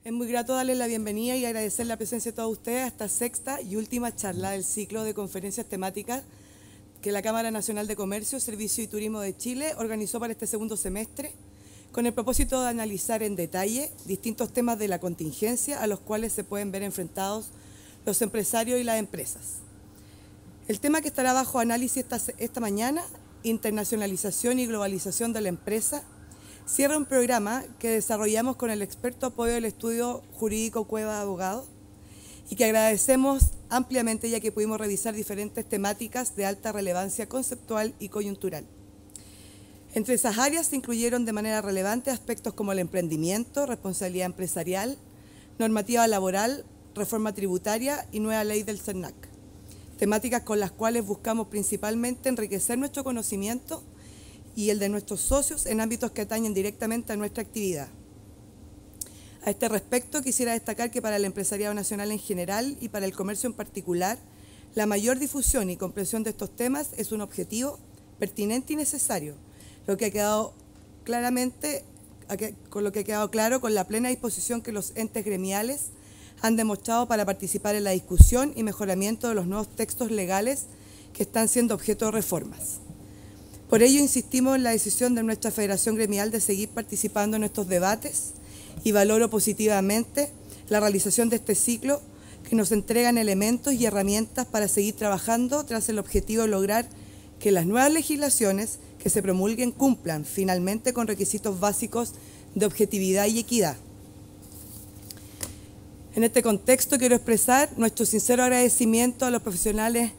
Es muy grato darles la bienvenida y agradecer la presencia de todos ustedes a esta sexta y última charla del ciclo de conferencias temáticas que la Cámara Nacional de Comercio, Servicio y Turismo de Chile organizó para este segundo semestre, con el propósito de analizar en detalle distintos temas de la contingencia a los cuales se pueden ver enfrentados los empresarios y las empresas. El tema que estará bajo análisis esta mañana, internacionalización y globalización de la empresa, cierra un programa que desarrollamos con el experto apoyo del estudio jurídico Cueva Abogado y que agradecemos ampliamente ya que pudimos revisar diferentes temáticas de alta relevancia conceptual y coyuntural. Entre esas áreas se incluyeron de manera relevante aspectos como el emprendimiento, responsabilidad empresarial, normativa laboral, reforma tributaria y nueva ley del CERNAC, temáticas con las cuales buscamos principalmente enriquecer nuestro conocimiento y el de nuestros socios en ámbitos que atañen directamente a nuestra actividad. A este respecto, quisiera destacar que para el empresariado nacional en general y para el comercio en particular, la mayor difusión y comprensión de estos temas es un objetivo pertinente y necesario, lo que ha quedado claro con la plena disposición que los entes gremiales han demostrado para participar en la discusión y mejoramiento de los nuevos textos legales que están siendo objeto de reformas. Por ello, insistimos en la decisión de nuestra Federación Gremial de seguir participando en estos debates y valoro positivamente la realización de este ciclo que nos entregan elementos y herramientas para seguir trabajando tras el objetivo de lograr que las nuevas legislaciones que se promulguen cumplan finalmente con requisitos básicos de objetividad y equidad. En este contexto quiero expresar nuestro sincero agradecimiento a los profesionales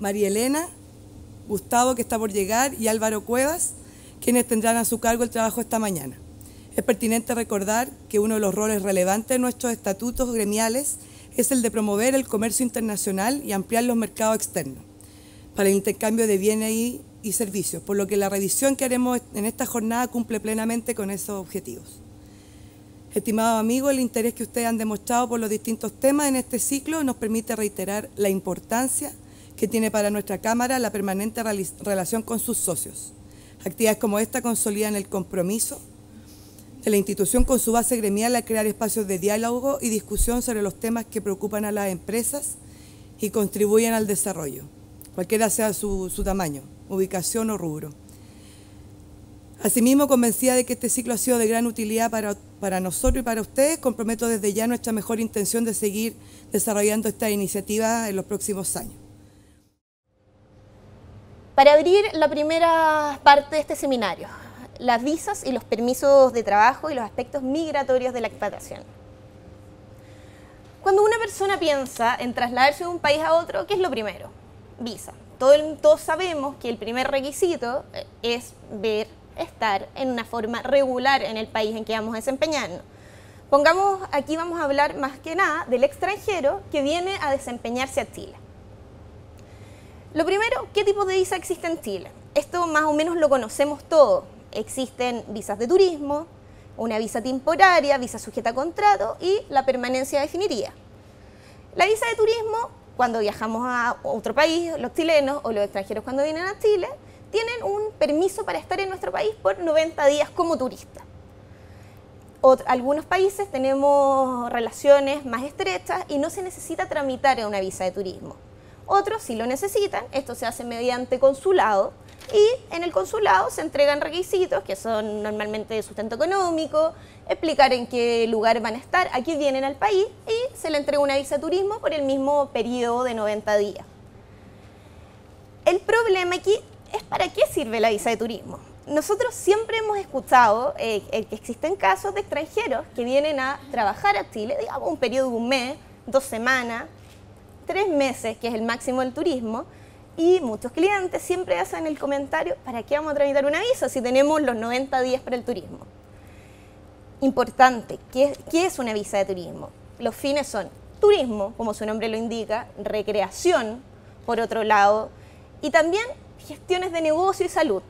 María Elena, Gustavo, que está por llegar, y Álvaro Cuevas, quienes tendrán a su cargo el trabajo esta mañana. Es pertinente recordar que uno de los roles relevantes de nuestros estatutos gremiales es el de promover el comercio internacional y ampliar los mercados externos para el intercambio de bienes y servicios, por lo que la revisión que haremos en esta jornada cumple plenamente con esos objetivos. Estimados amigos, el interés que ustedes han demostrado por los distintos temas en este ciclo nos permite reiterar la importancia que tiene para nuestra Cámara la permanente relación con sus socios. Actividades como esta consolidan el compromiso de la institución con su base gremial a crear espacios de diálogo y discusión sobre los temas que preocupan a las empresas y contribuyen al desarrollo, cualquiera sea su tamaño, ubicación o rubro. Asimismo, convencida de que este ciclo ha sido de gran utilidad para nosotros y para ustedes, comprometo desde ya nuestra mejor intención de seguir desarrollando esta iniciativa en los próximos años. Para abrir la primera parte de este seminario, las visas y los permisos de trabajo y los aspectos migratorios de la expatriación. Cuando una persona piensa en trasladarse de un país a otro, ¿qué es lo primero? Visa. Todos sabemos que el primer requisito es estar en una forma regular en el país en que vamos a desempeñarnos. Aquí vamos a hablar más que nada del extranjero que viene a desempeñarse a Chile. Lo primero, ¿qué tipo de visa existe en Chile? Esto más o menos lo conocemos todos. Existen visas de turismo, una visa temporaria, visa sujeta a contrato y la permanencia definitiva. La visa de turismo, cuando viajamos a otro país, los chilenos o los extranjeros cuando vienen a Chile, tienen un permiso para estar en nuestro país por 90 días como turista. Algunos países tenemos relaciones más estrechas y no se necesita tramitar una visa de turismo. Otros sí lo necesitan, esto se hace mediante consulado y en el consulado se entregan requisitos que son normalmente de sustento económico, explicar en qué lugar van a estar, a qué vienen al país y se le entrega una visa de turismo por el mismo periodo de 90 días. El problema aquí es para qué sirve la visa de turismo. Nosotros siempre hemos escuchado que existen casos de extranjeros que vienen a trabajar a Chile, digamos un periodo de un mes, 2 semanas, 3 meses, que es el máximo del turismo, y muchos clientes siempre hacen el comentario, ¿para qué vamos a tramitar una visa si tenemos los 90 días para el turismo? Importante, ¿qué es una visa de turismo? Los fines son turismo, como su nombre lo indica, recreación, por otro lado, y también gestiones de negocio y salud.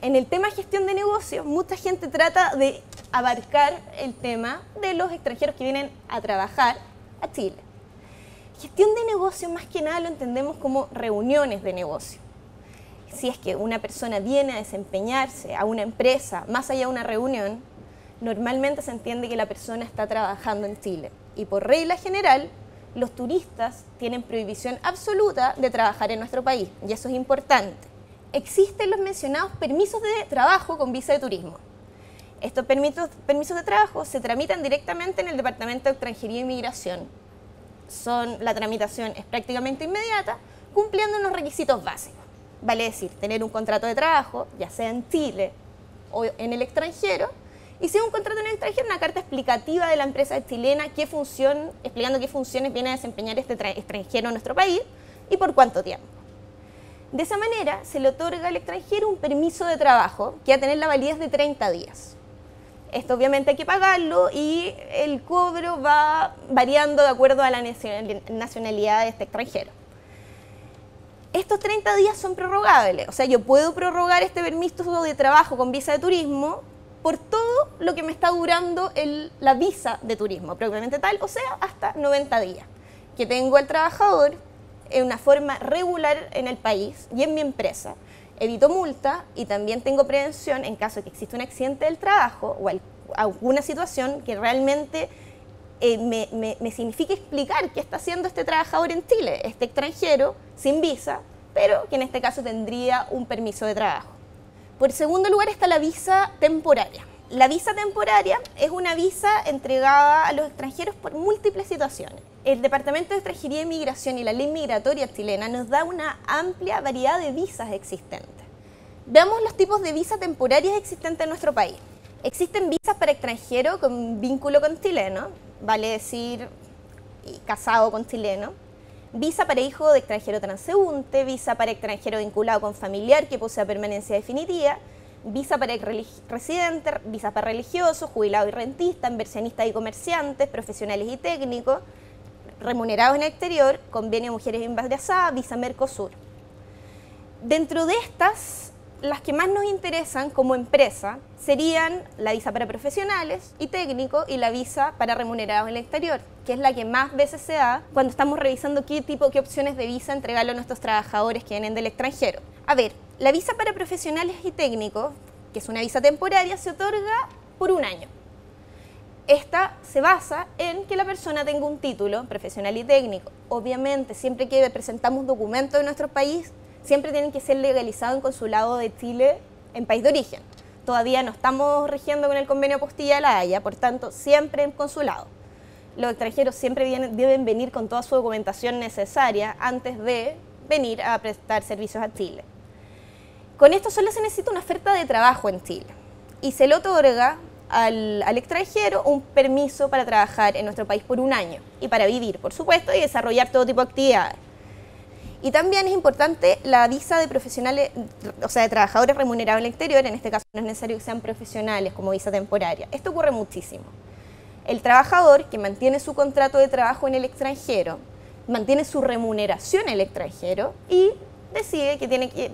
En el tema gestión de negocios, mucha gente trata de abarcar el tema de los extranjeros que vienen a trabajar a Chile. Gestión de negocio más que nada lo entendemos como reuniones de negocio. Si es que una persona viene a desempeñarse a una empresa más allá de una reunión, normalmente se entiende que la persona está trabajando en Chile. Y por regla general, los turistas tienen prohibición absoluta de trabajar en nuestro país, y eso es importante. Existen los mencionados permisos de trabajo con visa de turismo. Estos permisos de trabajo se tramitan directamente en el Departamento de Extranjería e Inmigración. La tramitación es prácticamente inmediata, cumpliendo unos requisitos básicos. Vale decir, tener un contrato de trabajo, ya sea en Chile o en el extranjero, y si es un contrato en el extranjero, una carta explicativa de la empresa chilena explicando qué funciones viene a desempeñar este extranjero en nuestro país y por cuánto tiempo. De esa manera, se le otorga al extranjero un permiso de trabajo que va a tener la validez de 30 días. Esto obviamente hay que pagarlo y el cobro va variando de acuerdo a la nacionalidad de este extranjero. Estos 30 días son prorrogables, o sea, yo puedo prorrogar este permiso de trabajo con visa de turismo por todo lo que me está durando la visa de turismo, propiamente tal, o sea, hasta 90 días, que tengo al trabajador en una forma regular en el país y en mi empresa. Evito multa y también tengo prevención en caso de que exista un accidente del trabajo o alguna situación que realmente me signifique explicar qué está haciendo este trabajador en Chile, este extranjero, sin visa, pero que en este caso tendría un permiso de trabajo. Por segundo lugar está la visa temporaria. La visa temporaria es una visa entregada a los extranjeros por múltiples situaciones. El Departamento de Extranjería e Inmigración y la ley migratoria chilena nos da una amplia variedad de visas existentes. Veamos los tipos de visas temporarias existentes en nuestro país. Existen visas para extranjeros con vínculo con chileno, vale decir casado con chileno, visa para hijo de extranjero transeúnte, visa para extranjero vinculado con familiar que posea permanencia definitiva, visa para residentes, visa para religiosos, jubilados y rentistas, inversionistas y comerciantes, profesionales y técnicos, remunerados en el exterior, convenio mujeres embarazadas, visa Mercosur. Dentro de estas, las que más nos interesan como empresa serían la visa para profesionales y técnicos y la visa para remunerados en el exterior, que es la que más veces se da cuando estamos revisando qué opciones de visa entregarle a nuestros trabajadores que vienen del extranjero. A ver, la visa para profesionales y técnicos, que es una visa temporaria, se otorga por un año. Esta se basa en que la persona tenga un título profesional y técnico. Obviamente, siempre que presentamos documentos de nuestro país, siempre tienen que ser legalizados en consulado de Chile en país de origen. Todavía no estamos rigiendo con el convenio Postilla de la Haya, por tanto, siempre en consulado. Los extranjeros siempre deben venir con toda su documentación necesaria antes de venir a prestar servicios a Chile. Con esto solo se necesita una oferta de trabajo en Chile y se le otorga al extranjero un permiso para trabajar en nuestro país por un año y para vivir, por supuesto, y desarrollar todo tipo de actividades. Y también es importante la visa de profesionales, o sea, de trabajadores remunerados en el exterior. En este caso no es necesario que sean profesionales como visa temporaria. Esto ocurre muchísimo. El trabajador que mantiene su contrato de trabajo en el extranjero, mantiene su remuneración en el extranjero y decide que tiene que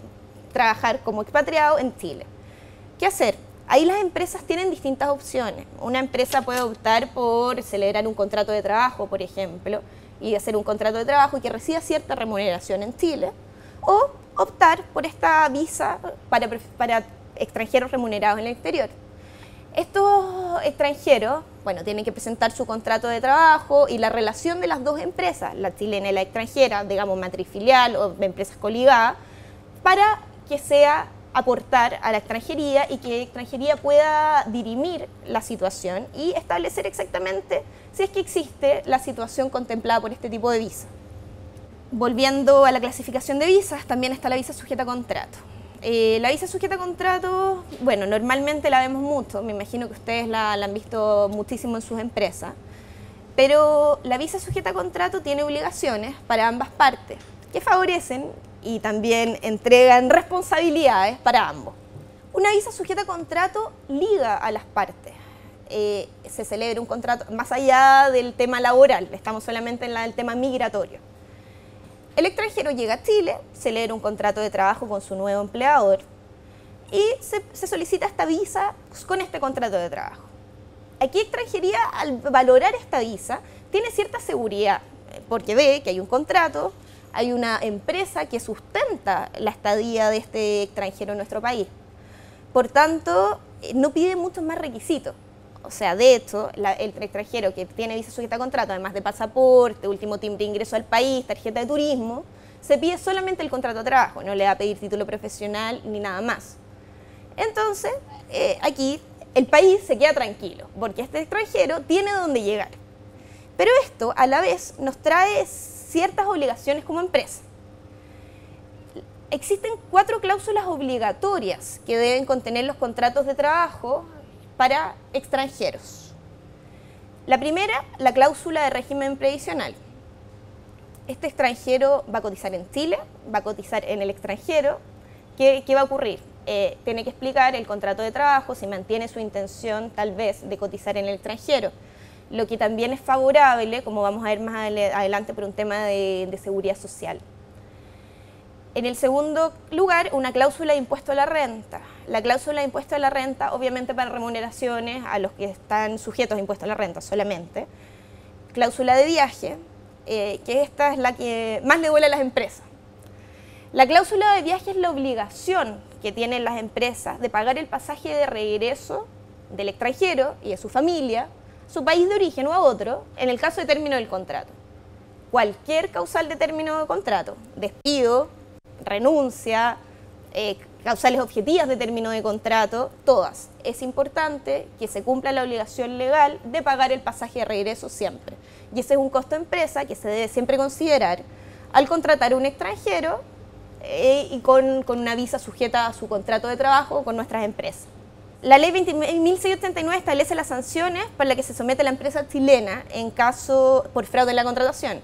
trabajar como expatriado en Chile. ¿Qué hacer? Ahí las empresas tienen distintas opciones. Una empresa puede optar por celebrar un contrato de trabajo, por ejemplo, y hacer un contrato de trabajo y que reciba cierta remuneración en Chile, o optar por esta visa para extranjeros remunerados en el exterior. Estos extranjeros, bueno, tienen que presentar su contrato de trabajo y la relación de las dos empresas, la chilena y la extranjera, digamos matriz filial o empresas coligadas, para que sea aportar a la extranjería y que la extranjería pueda dirimir la situación y establecer exactamente si es que existe la situación contemplada por este tipo de visa. Volviendo a la clasificación de visas, también está la visa sujeta a contrato. La visa sujeta a contrato, bueno, normalmente la vemos mucho, me imagino que ustedes la han visto muchísimo en sus empresas, pero la visa sujeta a contrato tiene obligaciones para ambas partes que favorecen y también entregan responsabilidades para ambos. Una visa sujeta a contrato liga a las partes. Se celebra un contrato más allá del tema laboral, estamos solamente en el tema migratorio. El extranjero llega a Chile, celebra un contrato de trabajo con su nuevo empleador y se solicita esta visa con este contrato de trabajo. Aquí extranjería, al valorar esta visa, tiene cierta seguridad, porque ve que hay un contrato, hay una empresa que sustenta la estadía de este extranjero en nuestro país. Por tanto, no pide muchos más requisitos. O sea, de hecho, el extranjero que tiene visa sujeta a contrato, además de pasaporte, último timbre de ingreso al país, tarjeta de turismo, se pide solamente el contrato de trabajo, no le va a pedir título profesional ni nada más. Entonces, aquí el país se queda tranquilo, porque este extranjero tiene dónde llegar. Pero esto, a la vez, nos trae ciertas obligaciones como empresa. Existen 4 cláusulas obligatorias que deben contener los contratos de trabajo para extranjeros. La primera, la cláusula de régimen previsional. Este extranjero va a cotizar en Chile, va a cotizar en el extranjero. ¿Qué va a ocurrir? Tiene que explicar el contrato de trabajo, si mantiene su intención tal vez de cotizar en el extranjero. Lo que también es favorable, como vamos a ver más adelante, por un tema de seguridad social. En el segundo lugar, una cláusula de impuesto a la renta. La cláusula de impuesto a la renta, obviamente para remuneraciones a los que están sujetos a impuesto a la renta solamente. Cláusula de viaje, que esta es la que más le duele a las empresas. La cláusula de viaje es la obligación que tienen las empresas de pagar el pasaje de regreso del extranjero y de su familia, su país de origen o a otro, en el caso de término del contrato. Cualquier causal de término de contrato, despido, renuncia, causales objetivas de término de contrato, todas. Es importante que se cumpla la obligación legal de pagar el pasaje de regreso siempre. Y ese es un costo de empresa que se debe siempre considerar al contratar a un extranjero y con una visa sujeta a su contrato de trabajo con nuestras empresas. La ley 20.689 establece las sanciones para las que se somete la empresa chilena en caso por fraude en la contratación.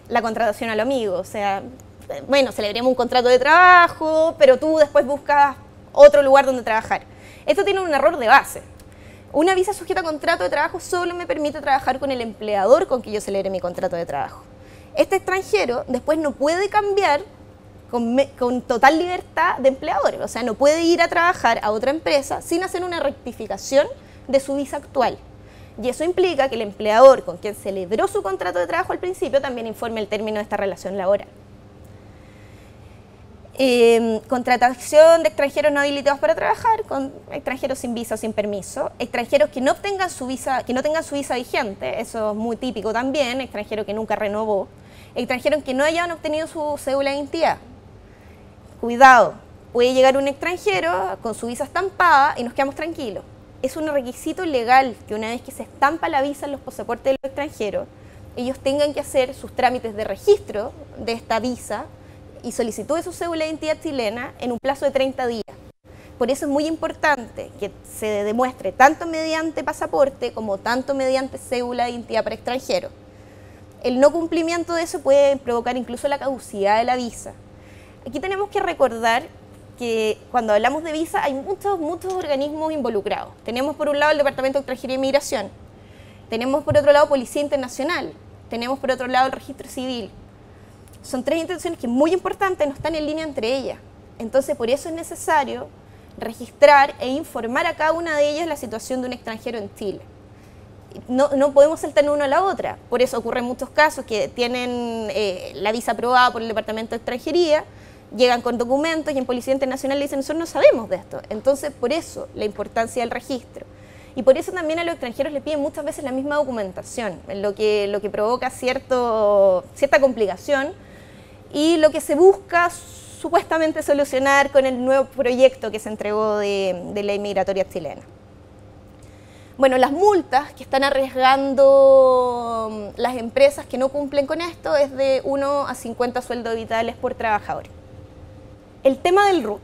La contratación a lo amigo, o sea, bueno, celebremos un contrato de trabajo, pero tú después buscas otro lugar donde trabajar. Esto tiene un error de base. Una visa sujeta a contrato de trabajo solo me permite trabajar con el empleador con quien yo celebre mi contrato de trabajo. Este extranjero después no puede cambiar con total libertad de empleador, o sea, no puede ir a trabajar a otra empresa sin hacer una rectificación de su visa actual. Y eso implica que el empleador con quien celebró su contrato de trabajo al principio también informe el término de esta relación laboral. Contratación de extranjeros no habilitados para trabajar, con extranjeros sin visa o sin permiso, extranjeros que no tengan su visa vigente, eso es muy típico también, extranjero que nunca renovó, extranjeros que no hayan obtenido su cédula de identidad. Cuidado, puede llegar un extranjero con su visa estampada y nos quedamos tranquilos. Es un requisito legal que una vez que se estampa la visa en los pasaportes de los extranjeros, ellos tengan que hacer sus trámites de registro de esta visa y solicitud de su cédula de identidad chilena en un plazo de 30 días. Por eso es muy importante que se demuestre tanto mediante pasaporte como tanto mediante cédula de identidad para extranjeros. El no cumplimiento de eso puede provocar incluso la caducidad de la visa. Aquí tenemos que recordar que cuando hablamos de visa hay muchos organismos involucrados. Tenemos por un lado el Departamento de Extranjería y Migración, tenemos por otro lado Policía Internacional, tenemos por otro lado el Registro Civil. Son 3 instituciones que muy importantes, no están en línea entre ellas. Entonces por eso es necesario registrar e informar a cada una de ellas la situación de un extranjero en Chile. No podemos saltar una a la otra, por eso ocurren muchos casos que tienen la visa aprobada por el Departamento de Extranjería, llegan con documentos y en Policía Internacional le dicen nosotros no sabemos de esto. Entonces por eso la importancia del registro. Y por eso también a los extranjeros les piden muchas veces la misma documentación, lo que provoca cierta complicación y lo que se busca supuestamente solucionar con el nuevo proyecto que se entregó de ley migratoria chilena. Bueno, las multas que están arriesgando las empresas que no cumplen con esto es de 1 a 50 sueldos vitales por trabajador. El tema del RUT.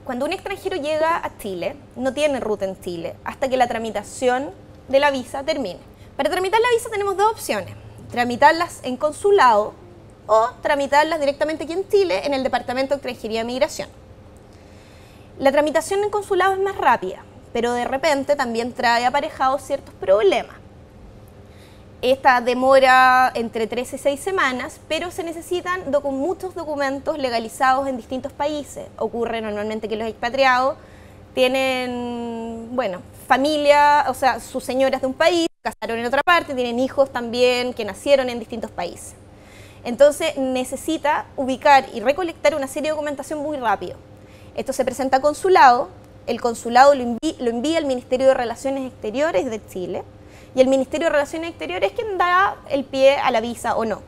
Cuando un extranjero llega a Chile, no tiene RUT en Chile hasta que la tramitación de la visa termine. Para tramitar la visa tenemos 2 opciones. Tramitarlas en consulado o tramitarlas directamente aquí en Chile en el Departamento de Extranjería y Migración. La tramitación en consulado es más rápida, pero de repente también trae aparejados ciertos problemas. Esta demora entre 3 y 6 semanas, pero se necesitan muchos documentos legalizados en distintos países. Ocurre normalmente que los expatriados tienen, bueno, familia, o sea, sus señoras de un país, casaron en otra parte, tienen hijos también que nacieron en distintos países. Entonces necesita ubicar y recolectar una serie de documentación muy rápido. Esto se presenta a consulado el consulado lo envía al Ministerio de Relaciones Exteriores de Chile, y el Ministerio de Relaciones Exteriores es quien da el pie a la visa o no.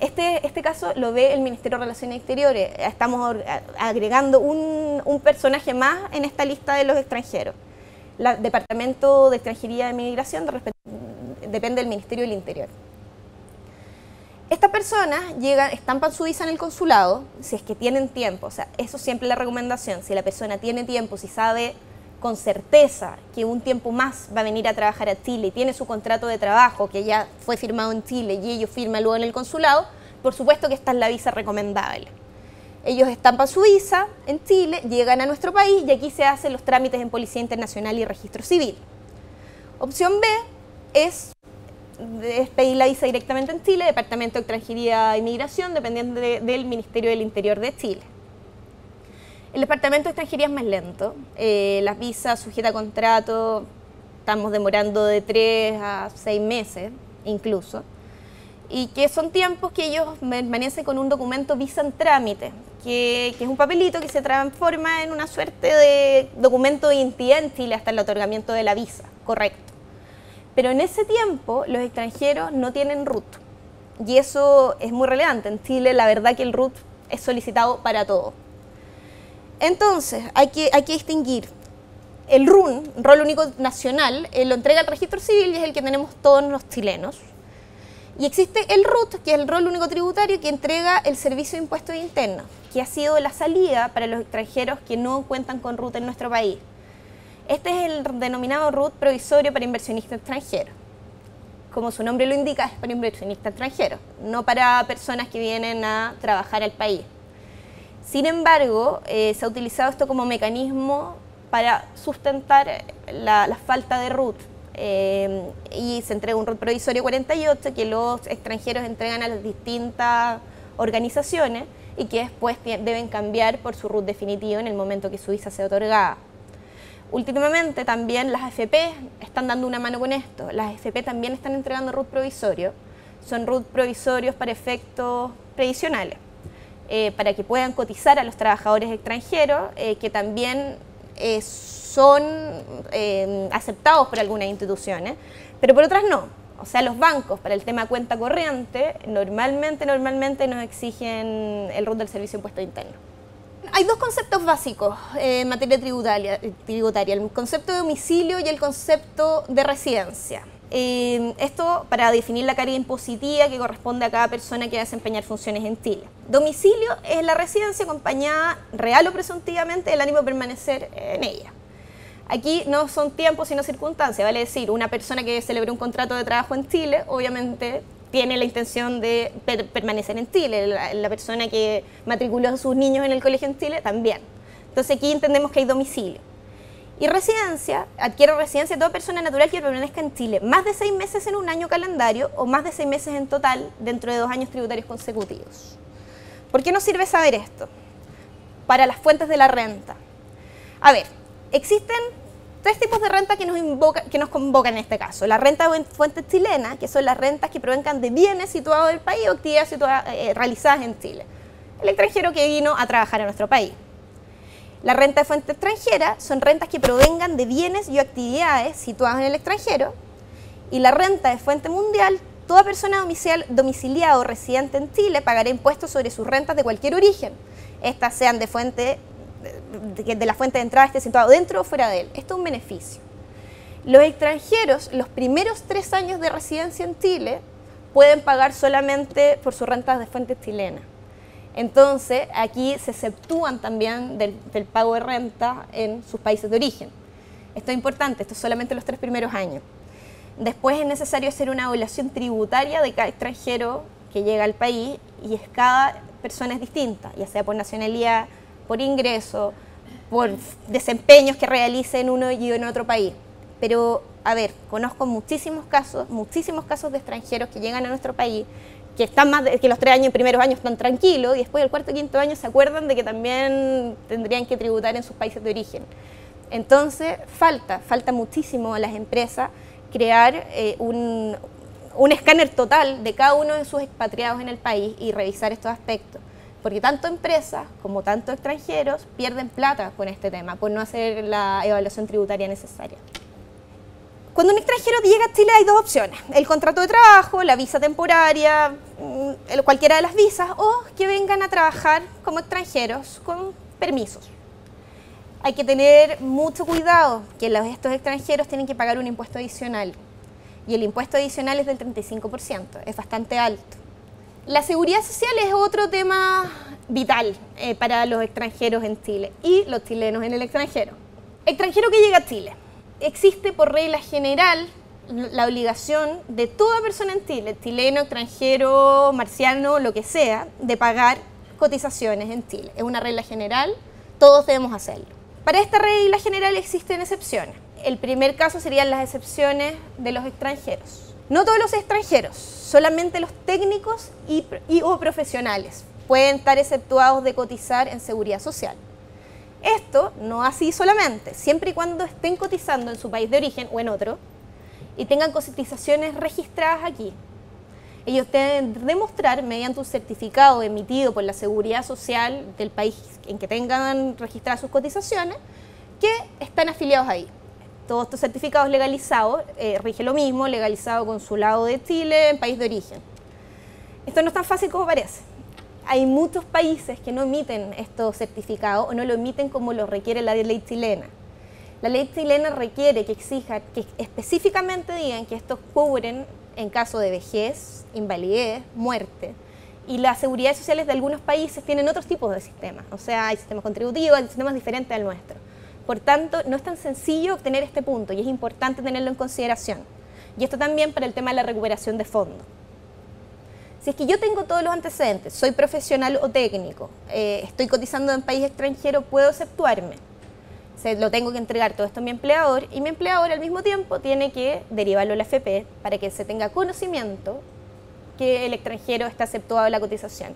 Este caso lo ve el Ministerio de Relaciones Exteriores. Estamos agregando un personaje más en esta lista de los extranjeros. El Departamento de Extranjería y Migración depende del Ministerio del Interior. Estas personas estampan su visa en el consulado, si es que tienen tiempo, o sea, eso siempre es la recomendación, si la persona tiene tiempo, si sabe con certeza que un tiempo más va a venir a trabajar a Chile y tiene su contrato de trabajo que ya fue firmado en Chile y ellos firman luego en el consulado, por supuesto que esta es la visa recomendable. Ellos estampan su visa en Chile, llegan a nuestro país y aquí se hacen los trámites en Policía Internacional y Registro Civil. Opción B es pedir la visa directamente en Chile, Departamento de Extranjería y Migración, dependiendo del Ministerio del Interior de Chile. El Departamento de Extranjería es más lento, las visas sujetas a contrato estamos demorando de 3 a 6 meses incluso, y que son tiempos que ellos permanecen con un documento visa en trámite, que es un papelito que se transforma en una suerte de documento de identidad en Chile hasta el otorgamiento de la visa, correcto. Pero en ese tiempo los extranjeros no tienen RUT, y eso es muy relevante. En Chile la verdad que el RUT es solicitado para todo. Entonces hay que distinguir el RUN, Rol Único Nacional, lo entrega el Registro Civil y es el que tenemos todos los chilenos. Y existe el RUT, que es el Rol Único Tributario, que entrega el Servicio de Impuestos Internos, que ha sido la salida para los extranjeros que no cuentan con RUT en nuestro país. Este es el denominado RUT provisorio para inversionistas extranjeros. Como su nombre lo indica, es para inversionistas extranjeros, no para personas que vienen a trabajar al país. Sin embargo, se ha utilizado esto como mecanismo para sustentar la falta de RUT. Y se entrega un RUT provisorio 48 que los extranjeros entregan a las distintas organizaciones y que después deben cambiar por su RUT definitivo en el momento que su visa sea otorgada. Últimamente también las AFP están dando una mano con esto. Las AFP también están entregando RUT provisorio. Son RUT provisorios para efectos previsionales, para que puedan cotizar a los trabajadores extranjeros que también son aceptados por algunas instituciones, pero por otras no. O sea, los bancos para el tema cuenta corriente normalmente nos exigen el RUT del Servicio de Impuestos Internos. Hay dos conceptos básicos en materia tributaria, el concepto de domicilio y el concepto de residencia. Esto para definir la carga impositiva que corresponde a cada persona que va a desempeñar funciones en Chile. Domicilio es la residencia acompañada real o presuntivamente del ánimo de permanecer en ella. Aquí no son tiempos sino circunstancias, vale decir, una persona que celebre un contrato de trabajo en Chile obviamente tiene la intención de permanecer en Chile, la persona que matriculó a sus niños en el colegio en Chile también. Entonces aquí entendemos que hay domicilio. Y residencia, adquiere residencia toda persona natural que permanezca en Chile más de 6 meses en un año calendario o más de 6 meses en total dentro de 2 años tributarios consecutivos. ¿Por qué nos sirve saber esto? Para las fuentes de la renta. A ver, existen 3 tipos de renta que nos convocan en este caso. La renta de fuentes chilenas, que son las rentas que provengan de bienes situados en el país o actividades realizadas en Chile. El extranjero que vino a trabajar en nuestro país. La renta de fuente extranjera son rentas que provengan de bienes y actividades situadas en el extranjero. Y la renta de fuente mundial, toda persona domiciliada o residente en Chile pagará impuestos sobre sus rentas de cualquier origen. Estas sean de la fuente de entrada esté situado dentro o fuera de él. Esto es un beneficio. Los extranjeros, los primeros 3 años de residencia en Chile, pueden pagar solamente por sus rentas de fuente chilena. Entonces, aquí se exceptúan también del pago de renta en sus países de origen. Esto es importante, esto es solamente los 3 primeros años. Después es necesario hacer una evaluación tributaria de cada extranjero que llega al país y cada persona es distinta, ya sea por nacionalidad, por ingreso, por desempeños que realice en uno y en otro país. Pero, a ver, conozco muchísimos casos de extranjeros que llegan a nuestro país que están que los 3 primeros años están tranquilos y después del 4º y 5º año se acuerdan de que también tendrían que tributar en sus países de origen. Entonces, falta muchísimo a las empresas crear un escáner total de cada uno de sus expatriados en el país y revisar estos aspectos. porque tanto empresas como tanto extranjeros pierden plata con este tema, por no hacer la evaluación tributaria necesaria. Cuando un extranjero llega a Chile hay dos opciones: el contrato de trabajo, la visa temporaria, cualquiera de las visas, o que vengan a trabajar como extranjeros con permisos. Hay que tener mucho cuidado que estos extranjeros tienen que pagar un impuesto adicional, y el impuesto adicional es del 35%, es bastante alto. La seguridad social es otro tema vital para los extranjeros en Chile y los chilenos en el extranjero. Extranjero que llega a Chile. Existe por regla general la obligación de toda persona en Chile, chileno, extranjero, marciano, lo que sea, de pagar cotizaciones en Chile. Es una regla general, todos debemos hacerlo. Para esta regla general existen excepciones. El primer caso serían las excepciones de los extranjeros. No todos los extranjeros, solamente los técnicos o profesionales pueden estar exceptuados de cotizar en seguridad social. Esto no así solamente, siempre y cuando estén cotizando en su país de origen o en otro y tengan cotizaciones registradas aquí. Ellos deben demostrar mediante un certificado emitido por la seguridad social del país en que tengan registradas sus cotizaciones que están afiliados ahí. Todos estos certificados legalizados, rige lo mismo, legalizado Consulado de Chile en país de origen. Esto no es tan fácil como parece. Hay muchos países que no emiten estos certificados o no lo emiten como lo requiere la ley chilena. La ley chilena requiere que exija que específicamente digan que estos cubren en caso de vejez, invalidez, muerte. Y las seguridades sociales de algunos países tienen otros tipos de sistemas. O sea, hay sistemas contributivos, hay sistemas diferentes al nuestro. Por tanto, no es tan sencillo obtener este punto y es importante tenerlo en consideración. Y esto también para el tema de la recuperación de fondos. Si es que yo tengo todos los antecedentes, soy profesional o técnico, estoy cotizando en país extranjero, puedo exceptuarme. Lo tengo que entregar todo esto a mi empleador y mi empleador al mismo tiempo tiene que derivarlo a la AFP para que se tenga conocimiento que el extranjero está exceptuado de la cotización.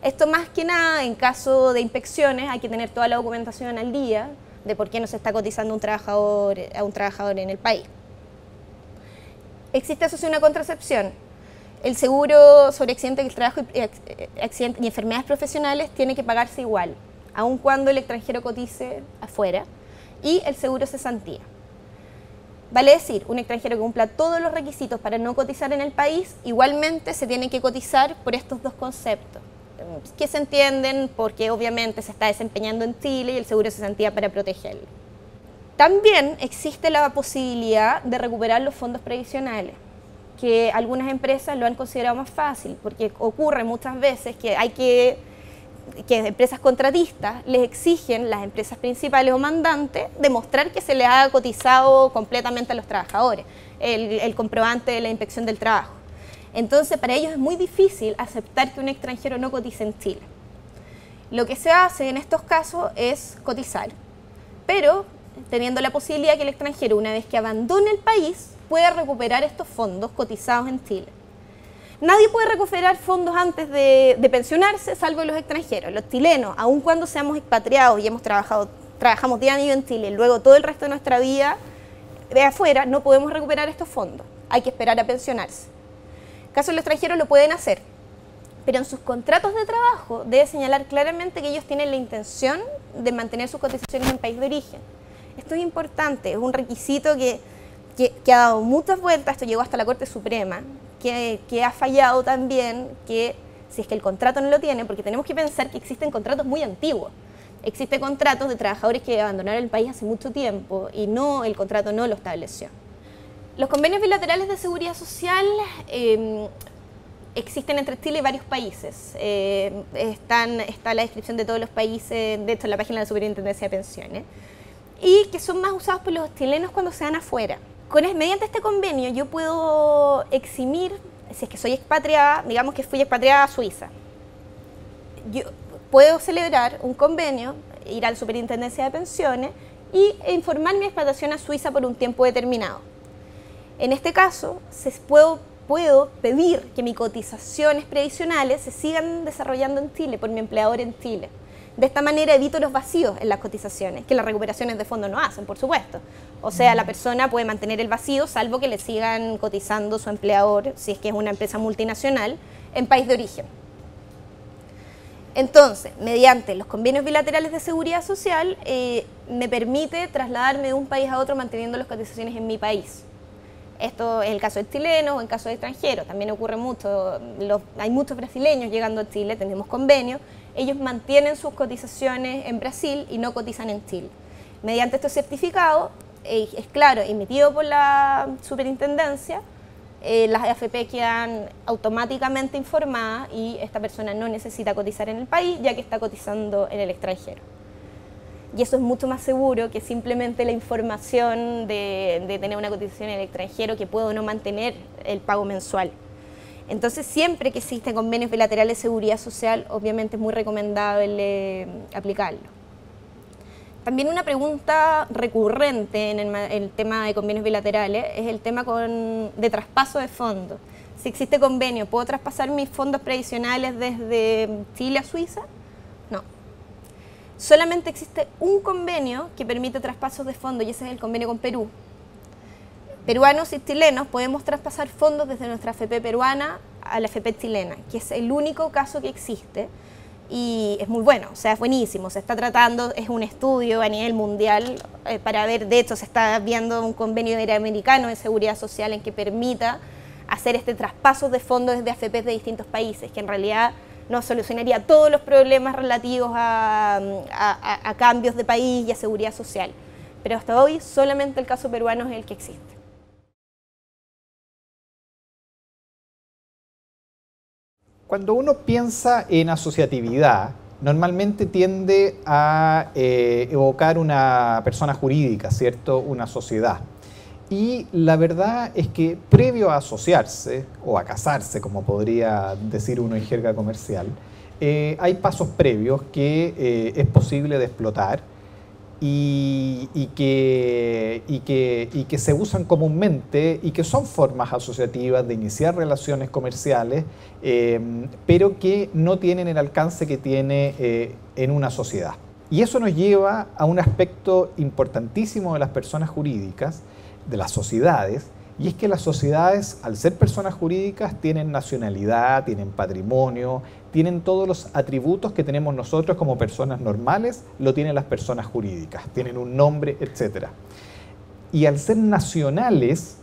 Esto más que nada en caso de inspecciones hay que tener toda la documentación al día de por qué no se está cotizando a un trabajador en el país. Existe eso sí una contraexcepción. El seguro sobre accidentes del trabajo y enfermedades profesionales tiene que pagarse igual, aun cuando el extranjero cotice afuera, y el seguro cesantía. Vale decir, un extranjero que cumpla todos los requisitos para no cotizar en el país, igualmente se tiene que cotizar por estos dos conceptos, que se entienden porque obviamente se está desempeñando en Chile y el seguro de cesantía para protegerlo. También existe la posibilidad de recuperar los fondos previsionales, que algunas empresas lo han considerado más fácil, porque ocurre muchas veces que empresas contratistas les exigen, las empresas principales o mandantes, demostrar que se les ha cotizado completamente a los trabajadores, el comprobante de la inspección del trabajo. Entonces, para ellos es muy difícil aceptar que un extranjero no cotice en Chile. Lo que se hace en estos casos es cotizar, pero teniendo la posibilidad que el extranjero, una vez que abandone el país, pueda recuperar estos fondos cotizados en Chile. Nadie puede recuperar fondos antes de pensionarse, salvo los extranjeros. Los chilenos, aun cuando seamos expatriados y trabajamos 10 años en Chile, luego todo el resto de nuestra vida de afuera, no podemos recuperar estos fondos. Hay que esperar a pensionarse. En caso de los extranjeros lo pueden hacer, pero en sus contratos de trabajo debe señalar claramente que ellos tienen la intención de mantener sus cotizaciones en país de origen. Esto es importante, es un requisito que ha dado muchas vueltas, esto llegó hasta la Corte Suprema, que ha fallado también, que si es que el contrato no lo tiene, porque tenemos que pensar que existen contratos muy antiguos. Existen contratos de trabajadores que abandonaron el país hace mucho tiempo y el contrato no lo estableció. Los convenios bilaterales de seguridad social existen entre Chile y varios países. Está la descripción de todos los países, de hecho en la página de la Superintendencia de Pensiones, y que son más usados por los chilenos cuando se dan afuera. Mediante este convenio yo puedo eximir, si es que soy expatriada, digamos que fui expatriada a Suiza. Yo puedo celebrar un convenio, ir a la Superintendencia de Pensiones e informar mi expatriación a Suiza por un tiempo determinado. En este caso, puedo pedir que mis cotizaciones previsionales se sigan desarrollando en Chile por mi empleador en Chile. De esta manera evito los vacíos en las cotizaciones, que las recuperaciones de fondos no hacen, por supuesto. O sea, la persona puede mantener el vacío salvo que le sigan cotizando su empleador, si es que es una empresa multinacional, en país de origen. Entonces, mediante los convenios bilaterales de seguridad social, me permite trasladarme de un país a otro manteniendo las cotizaciones en mi país. Esto es el caso de chilenos o en caso de extranjeros, también ocurre mucho, hay muchos brasileños llegando a Chile, tenemos convenios, ellos mantienen sus cotizaciones en Brasil y no cotizan en Chile. Mediante estos certificados, es claro, emitido por la superintendencia, las AFP quedan automáticamente informadas y esta persona no necesita cotizar en el país ya que está cotizando en el extranjero. Y eso es mucho más seguro que simplemente la información de tener una cotización en el extranjero que puedo no mantener el pago mensual. Entonces, siempre que existen convenios bilaterales de seguridad social, obviamente es muy recomendable aplicarlo. También una pregunta recurrente en el tema de convenios bilaterales es el tema de traspaso de fondos. Si existe convenio, ¿puedo traspasar mis fondos previsionales desde Chile a Suiza? No. Solamente existe un convenio que permite traspasos de fondos y ese es el convenio con Perú. Peruanos y chilenos podemos traspasar fondos desde nuestra AFP peruana a la AFP chilena, que es el único caso que existe y es muy bueno, o sea, es buenísimo. Se está tratando, es un estudio a nivel mundial para ver, de hecho se está viendo un convenio interamericano de seguridad social en que permita hacer este traspaso de fondos desde AFP de distintos países, que en realidad nos solucionaría todos los problemas relativos a cambios de país y a seguridad social. Pero hasta hoy solamente el caso peruano es el que existe. Cuando uno piensa en asociatividad, normalmente tiende a evocar una persona jurídica, ¿cierto? Una sociedad. Y la verdad es que previo a asociarse, o a casarse, como podría decir uno en jerga comercial, hay pasos previos que es posible de explotar y que se usan comúnmente y que son formas asociativas de iniciar relaciones comerciales, pero que no tienen el alcance que tiene en una sociedad. Y eso nos lleva a un aspecto importantísimo de las personas jurídicas, de las sociedades, y es que las sociedades, al ser personas jurídicas, tienen nacionalidad, tienen patrimonio, tienen todos los atributos que tenemos nosotros como personas normales, lo tienen las personas jurídicas, tienen un nombre, etc. Y al ser nacionales,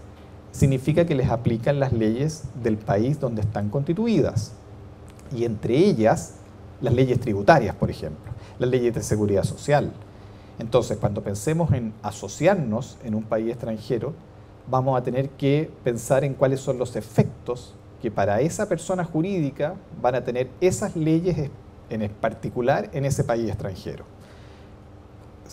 significa que les aplican las leyes del país donde están constituidas, y entre ellas, las leyes tributarias, por ejemplo, las leyes de seguridad social. Entonces, cuando pensemos en asociarnos en un país extranjero, vamos a tener que pensar en cuáles son los efectos que para esa persona jurídica van a tener esas leyes en particular en ese país extranjero.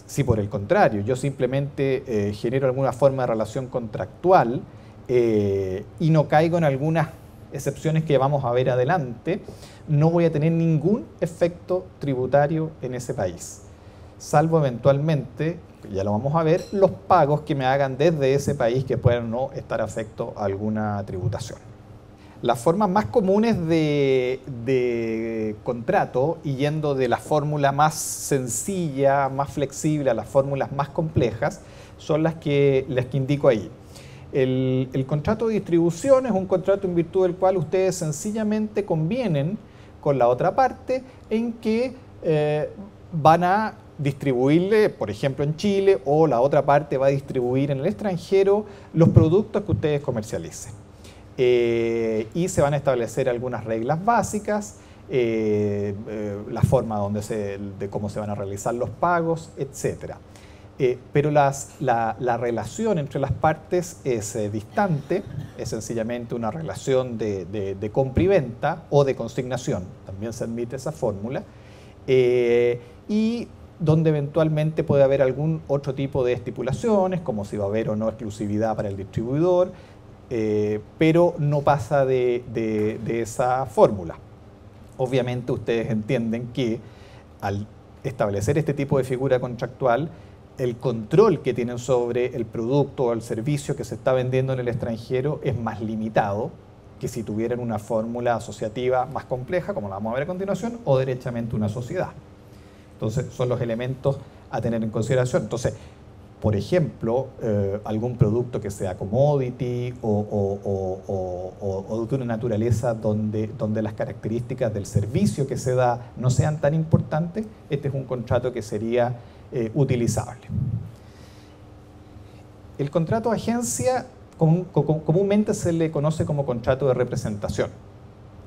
Si por el contrario yo simplemente genero alguna forma de relación contractual y no caigo en algunas excepciones que vamos a ver adelante, no voy a tener ningún efecto tributario en ese país, salvo eventualmente, ya lo vamos a ver, los pagos que me hagan desde ese país que puedan no estar afecto a alguna tributación. Las formas más comunes de contrato, y yendo de la fórmula más sencilla, más flexible, a las fórmulas más complejas, son las que indico ahí. El contrato de distribución es un contrato en virtud del cual ustedes sencillamente convienen con la otra parte en que van a distribuirle, por ejemplo en Chile, o la otra parte va a distribuir en el extranjero los productos que ustedes comercialicen. Y se van a establecer algunas reglas básicas, la forma de cómo se van a realizar los pagos, etc. Pero la relación entre las partes es distante, es sencillamente una relación de compra y venta o de consignación, también se admite esa fórmula, y donde eventualmente puede haber algún otro tipo de estipulaciones, como si va a haber o no exclusividad para el distribuidor, pero no pasa de esa fórmula. Obviamente ustedes entienden que al establecer este tipo de figura contractual, el control que tienen sobre el producto o el servicio que se está vendiendo en el extranjero es más limitado que si tuvieran una fórmula asociativa más compleja, como la vamos a ver a continuación, o derechamente una sociedad. Entonces, son los elementos a tener en consideración. Entonces, por ejemplo, algún producto que sea commodity o de una naturaleza donde las características del servicio que se da no sean tan importantes, este es un contrato que sería utilizable. El contrato de agencia comúnmente se le conoce como contrato de representación,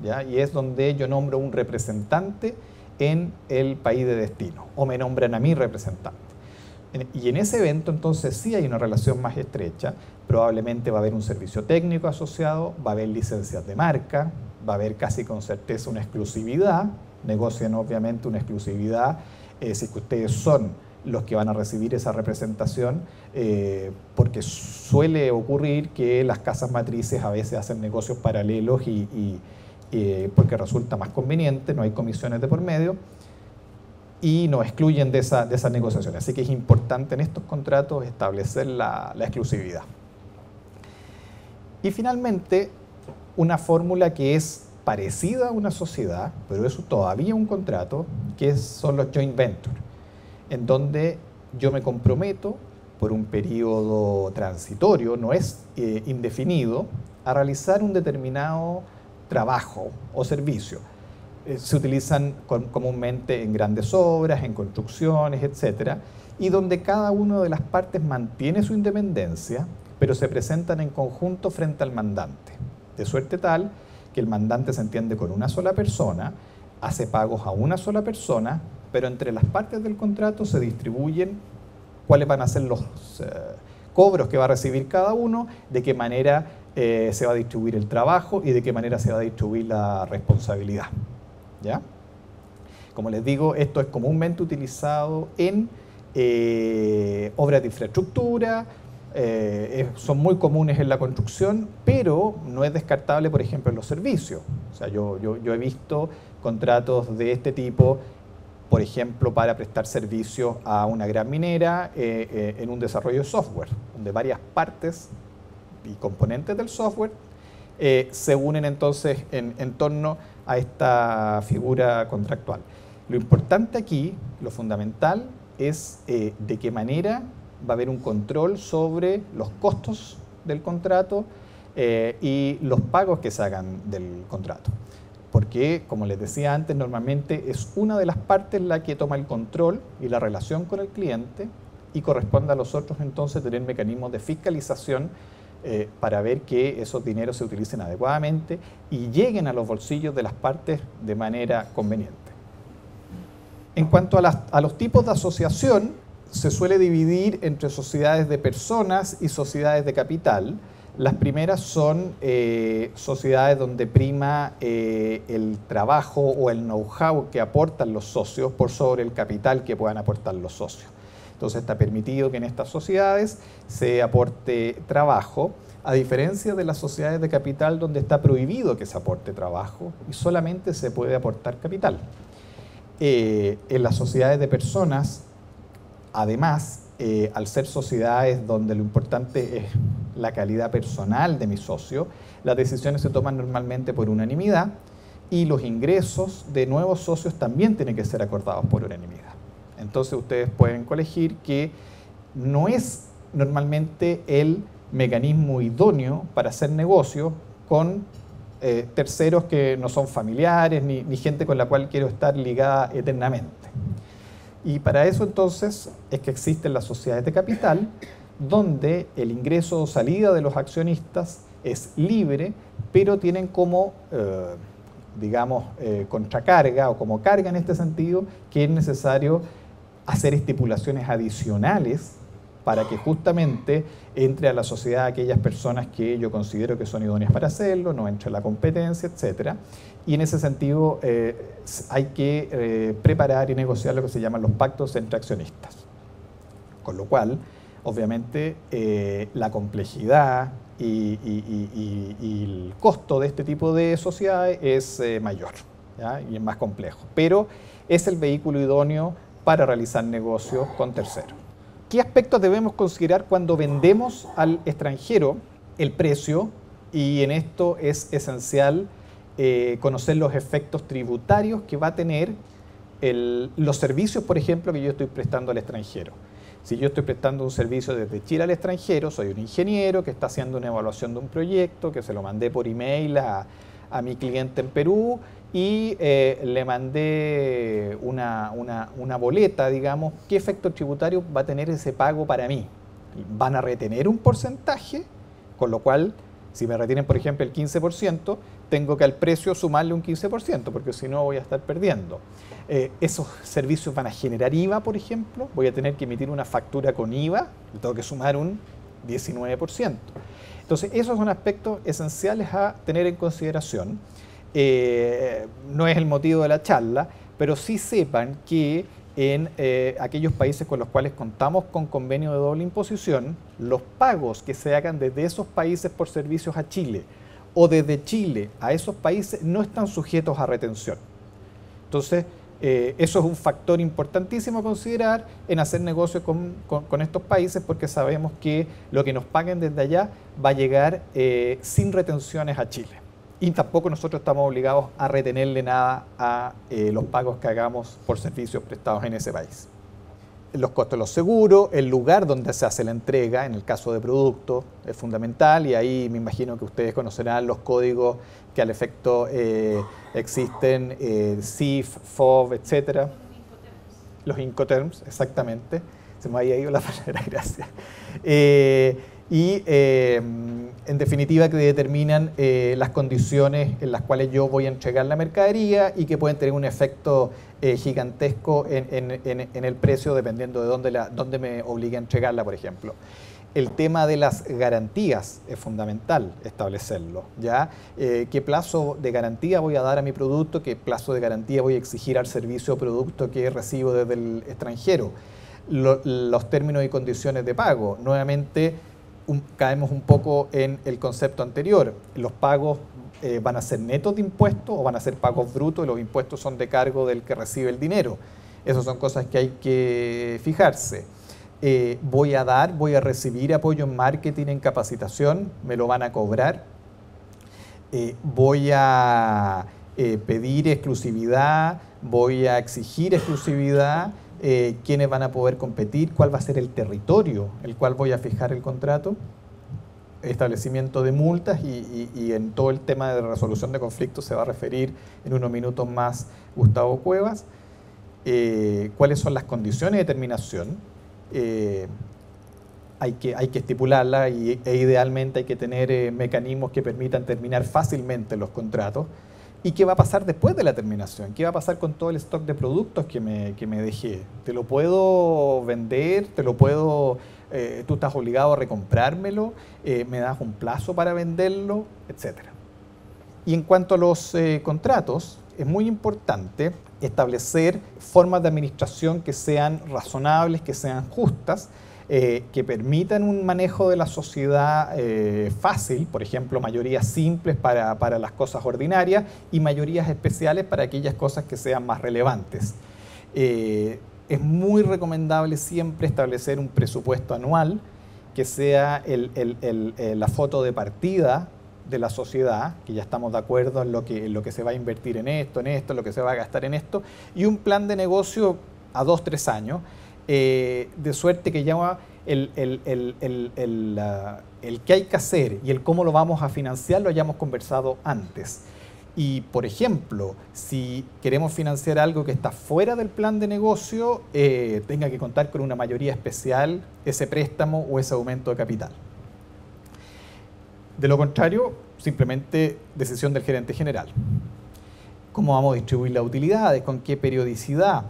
¿ya? Y es donde yo nombro un representante en el país de destino, o me nombran a mí representante. Y en ese evento entonces sí hay una relación más estrecha, probablemente va a haber un servicio técnico asociado, va a haber licencias de marca, va a haber casi con certeza una exclusividad, negocian obviamente una exclusividad, si es que ustedes son los que van a recibir esa representación, porque suele ocurrir que las casas matrices a veces hacen negocios paralelos porque resulta más conveniente, no hay comisiones de por medio, y nos excluyen de esa negociación. Así que es importante en estos contratos establecer la exclusividad. Y finalmente, una fórmula que es parecida a una sociedad, pero es todavía un contrato, que son los joint ventures, en donde yo me comprometo por un periodo transitorio, no es indefinido, a realizar un determinado trabajo o servicio. Se utilizan comúnmente en grandes obras, en construcciones, etc. Y donde cada una de las partes mantiene su independencia, pero se presentan en conjunto frente al mandante. De suerte tal que el mandante se entiende con una sola persona, hace pagos a una sola persona, pero entre las partes del contrato se distribuyen cuáles van a ser los cobros que va a recibir cada uno, de qué manera se va a distribuir el trabajo y de qué manera se va a distribuir la responsabilidad. ¿Ya? Como les digo, esto es comúnmente utilizado en obras de infraestructura, son muy comunes en la construcción, pero no es descartable, por ejemplo, en los servicios. O sea, yo he visto contratos de este tipo, por ejemplo, para prestar servicios a una gran minera en un desarrollo de software, donde varias partes y componentes del software se unen entonces en torno a esta figura contractual. Lo importante aquí, lo fundamental, es de qué manera va a haber un control sobre los costos del contrato y los pagos que se hagan del contrato. Porque, como les decía antes, normalmente es una de las partes la que toma el control y la relación con el cliente, y corresponde a los otros entonces tener mecanismos de fiscalización para ver que esos dineros se utilicen adecuadamente y lleguen a los bolsillos de las partes de manera conveniente. En cuanto a los tipos de asociación, se suele dividir entre sociedades de personas y sociedades de capital. Las primeras son sociedades donde prima el trabajo o el know-how que aportan los socios por sobre el capital que puedan aportar los socios. Entonces está permitido que en estas sociedades se aporte trabajo, a diferencia de las sociedades de capital donde está prohibido que se aporte trabajo y solamente se puede aportar capital. En las sociedades de personas, además, al ser sociedades donde lo importante es la calidad personal de mi socio, las decisiones se toman normalmente por unanimidad y los ingresos de nuevos socios también tienen que ser acordados por unanimidad. Entonces ustedes pueden colegir que no es normalmente el mecanismo idóneo para hacer negocio con terceros que no son familiares ni gente con la cual quiero estar ligada eternamente. Y para eso entonces es que existen las sociedades de capital, donde el ingreso o salida de los accionistas es libre, pero tienen como, contracarga o como carga en este sentido, que es necesario hacer estipulaciones adicionales para que justamente entre a la sociedad aquellas personas que yo considero que son idóneas para hacerlo, no entre la competencia, etc. Y en ese sentido hay que preparar y negociar lo que se llaman los pactos entre accionistas. Con lo cual, obviamente, la complejidad y el costo de este tipo de sociedades es mayor, ¿ya? Y es más complejo. Pero es el vehículo idóneo para realizar negocios con terceros. ¿Qué aspectos debemos considerar cuando vendemos al extranjero? El precio, y en esto es esencial conocer los efectos tributarios que va a tener los servicios, por ejemplo, que yo estoy prestando al extranjero. Si yo estoy prestando un servicio desde Chile al extranjero, soy un ingeniero que está haciendo una evaluación de un proyecto, que se lo mandé por email a mi cliente en Perú y le mandé una boleta, digamos, ¿qué efecto tributario va a tener ese pago para mí? Van a retener un porcentaje, con lo cual, si me retienen, por ejemplo, el 15%, tengo que al precio sumarle un 15%, porque si no voy a estar perdiendo. Esos servicios van a generar IVA, por ejemplo, voy a tener que emitir una factura con IVA, le tengo que sumar un 19%. Entonces, esos son aspectos esenciales a tener en consideración. No es el motivo de la charla, pero sí sepan que en aquellos países con los cuales contamos con convenio de doble imposición, los pagos que se hagan desde esos países por servicios a Chile o desde Chile a esos países no están sujetos a retención. Entonces, eso es un factor importantísimo a considerar en hacer negocio con estos países, porque sabemos que lo que nos paguen desde allá va a llegar sin retenciones a Chile. Y tampoco nosotros estamos obligados a retenerle nada a los pagos que hagamos por servicios prestados en ese país. Los costos de los seguros, el lugar donde se hace la entrega, en el caso de productos, es fundamental, y ahí me imagino que ustedes conocerán los códigos que al efecto existen, CIF, FOB, etc. Los Incoterms, exactamente. Se me había ido la palabra, gracias. En definitiva, que determinan las condiciones en las cuales yo voy a entregar la mercadería y que pueden tener un efecto gigantesco en el precio, dependiendo de dónde me obligue a entregarla, por ejemplo. El tema de las garantías es fundamental establecerlo, ¿ya? ¿Qué plazo de garantía voy a dar a mi producto? ¿Qué plazo de garantía voy a exigir al servicio o producto que recibo desde el extranjero? Los términos y condiciones de pago. Nuevamente, caemos un poco en el concepto anterior. Los pagos van a ser netos de impuestos o van a ser pagos brutos, y los impuestos son de cargo del que recibe el dinero. Esas son cosas que hay que fijarse. Voy a recibir apoyo en marketing, en capacitación, me lo van a cobrar. Voy a pedir exclusividad, voy a exigir exclusividad. ¿Quiénes van a poder competir? ¿Cuál va a ser el territorio el cual voy a fijar el contrato? Establecimiento de multas y en todo el tema de resolución de conflictos se va a referir en unos minutos más Gustavo Cuevas. ¿Cuáles son las condiciones de terminación? Hay que estipularla e idealmente hay que tener mecanismos que permitan terminar fácilmente los contratos. ¿Y qué va a pasar después de la terminación? ¿Qué va a pasar con todo el stock de productos que me dejé? ¿Te lo puedo vender? ¿Te lo puedo, tú estás obligado a recomprármelo? ¿Me das un plazo para venderlo? Etcétera. Y en cuanto a los contratos, es muy importante establecer formas de administración que sean razonables, que sean justas, que permitan un manejo de la sociedad fácil, por ejemplo, mayorías simples para las cosas ordinarias y mayorías especiales para aquellas cosas que sean más relevantes. Es muy recomendable siempre establecer un presupuesto anual que sea la foto de partida de la sociedad, que ya estamos de acuerdo en lo que se va a invertir en esto, lo que se va a gastar en esto, y un plan de negocio a 2-3 años, de suerte que ya el que hay que hacer y el cómo lo vamos a financiar lo hayamos conversado antes. Y, por ejemplo, si queremos financiar algo que está fuera del plan de negocio, tenga que contar con una mayoría especial ese préstamo o ese aumento de capital. De lo contrario, simplemente decisión del gerente general. ¿Cómo vamos a distribuir las utilidades? ¿Con qué periodicidad?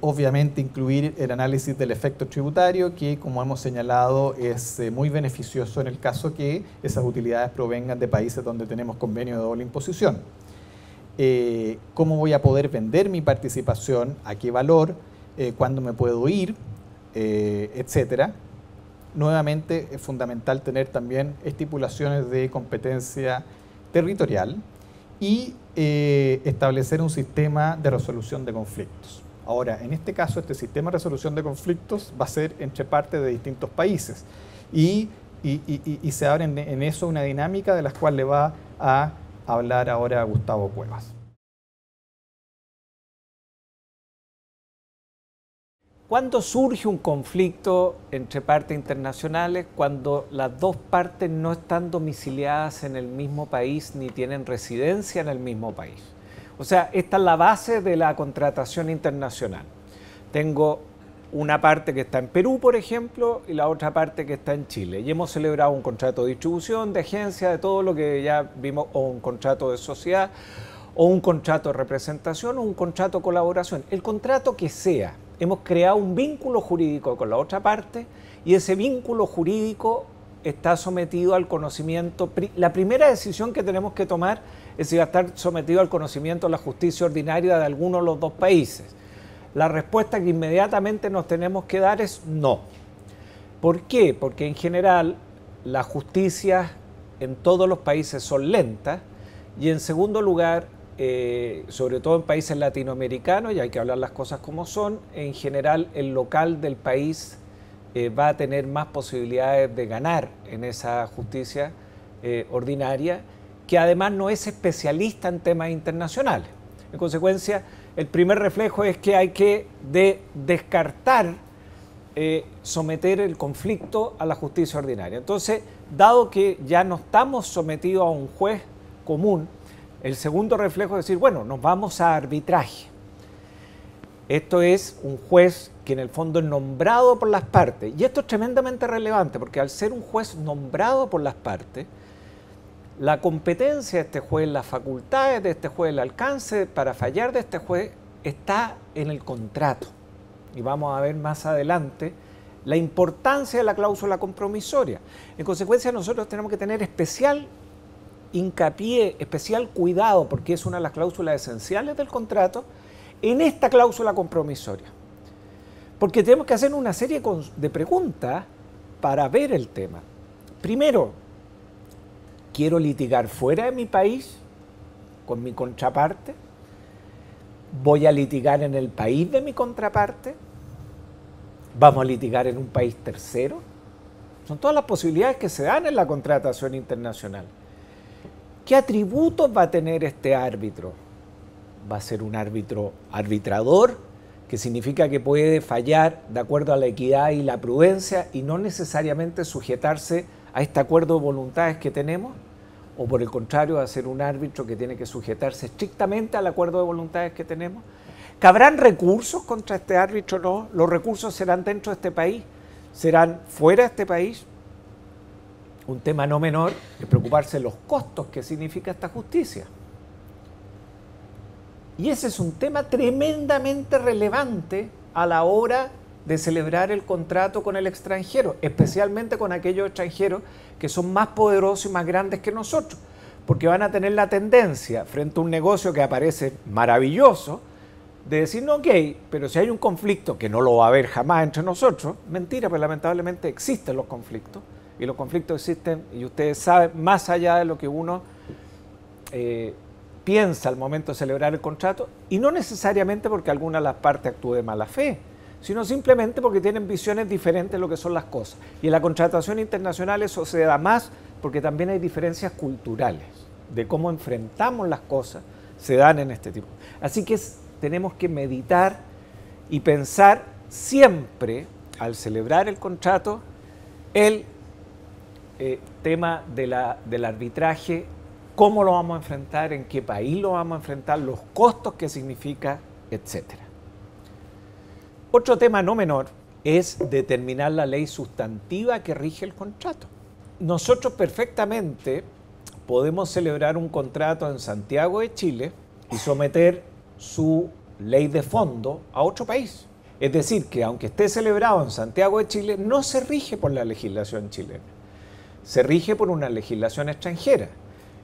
Obviamente incluir el análisis del efecto tributario, que como hemos señalado es muy beneficioso en el caso que esas utilidades provengan de países donde tenemos convenio de doble imposición. ¿Cómo voy a poder vender mi participación? ¿A qué valor? ¿Cuándo me puedo ir? Etcétera. Nuevamente es fundamental tener también estipulaciones de competencia territorial y establecer un sistema de resolución de conflictos. Ahora, en este caso, este sistema de resolución de conflictos va a ser entre partes de distintos países y se abre en eso una dinámica de la cual le va a hablar ahora Gustavo Cuevas. ¿Cuándo surge un conflicto entre partes internacionales? Cuando las dos partes no están domiciliadas en el mismo país ni tienen residencia en el mismo país. O sea, esta es la base de la contratación internacional. Tengo una parte que está en Perú, por ejemplo, y la otra parte que está en Chile. Y hemos celebrado un contrato de distribución, de agencia, de todo lo que ya vimos, o un contrato de sociedad, o un contrato de representación, o un contrato de colaboración. El contrato que sea. Hemos creado un vínculo jurídico con la otra parte y ese vínculo jurídico está sometido al conocimiento. La primera decisión que tenemos que tomar es si va a estar sometido al conocimiento de la justicia ordinaria de alguno de los dos países. La respuesta que inmediatamente nos tenemos que dar es no. ¿Por qué? Porque en general las justicias en todos los países son lentas y en segundo lugar, sobre todo en países latinoamericanos, y hay que hablar las cosas como son, en general el local del país va a tener más posibilidades de ganar en esa justicia ordinaria, que además no es especialista en temas internacionales. En consecuencia, el primer reflejo es que hay que descartar someter el conflicto a la justicia ordinaria. Entonces, dado que ya no estamos sometidos a un juez común, el segundo reflejo es decir, bueno, nos vamos a arbitraje. Esto es un juez que en el fondo es nombrado por las partes. Y esto es tremendamente relevante porque al ser un juez nombrado por las partes, la competencia de este juez, las facultades de este juez, el alcance para fallar de este juez está en el contrato. Y vamos a ver más adelante la importancia de la cláusula compromisoria. En consecuencia, nosotros tenemos que tener especial hincapié, especial cuidado, porque es una de las cláusulas esenciales del contrato, en esta cláusula compromisoria. Porque tenemos que hacer una serie de preguntas para ver el tema. Primero, ¿quiero litigar fuera de mi país con mi contraparte? ¿Voy a litigar en el país de mi contraparte? ¿Vamos a litigar en un país tercero? Son todas las posibilidades que se dan en la contratación internacional. ¿Qué atributos va a tener este árbitro? ¿Va a ser un árbitro arbitrador, que significa que puede fallar de acuerdo a la equidad y la prudencia y no necesariamente sujetarse a este acuerdo de voluntades que tenemos? ¿O por el contrario, va a ser un árbitro que tiene que sujetarse estrictamente al acuerdo de voluntades que tenemos? ¿Cabrán recursos contra este árbitro? No. ¿Los recursos serán dentro de este país? ¿Serán fuera de este país? Un tema no menor es preocuparse de los costos que significa esta justicia. Y ese es un tema tremendamente relevante a la hora de celebrar el contrato con el extranjero, especialmente con aquellos extranjeros que son más poderosos y más grandes que nosotros, porque van a tener la tendencia, frente a un negocio que aparece maravilloso, de decir, no, ok, pero si hay un conflicto, que no lo va a haber jamás entre nosotros, mentira, pero lamentablemente existen los conflictos, y los conflictos existen, y ustedes saben, más allá de lo que uno piensa al momento de celebrar el contrato, y no necesariamente porque alguna de las partes actúe de mala fe, sino simplemente porque tienen visiones diferentes de lo que son las cosas. Y en la contratación internacional eso se da más porque también hay diferencias culturales de cómo enfrentamos las cosas, se dan en este tipo. Así que tenemos que meditar y pensar siempre, al celebrar el contrato, el tema del arbitraje, cómo lo vamos a enfrentar, en qué país lo vamos a enfrentar, los costos que significa, etcétera. Otro tema no menor es determinar la ley sustantiva que rige el contrato. Nosotros perfectamente podemos celebrar un contrato en Santiago de Chile y someter su ley de fondo a otro país. Es decir, que aunque esté celebrado en Santiago de Chile, no se rige por la legislación chilena, se rige por una legislación extranjera.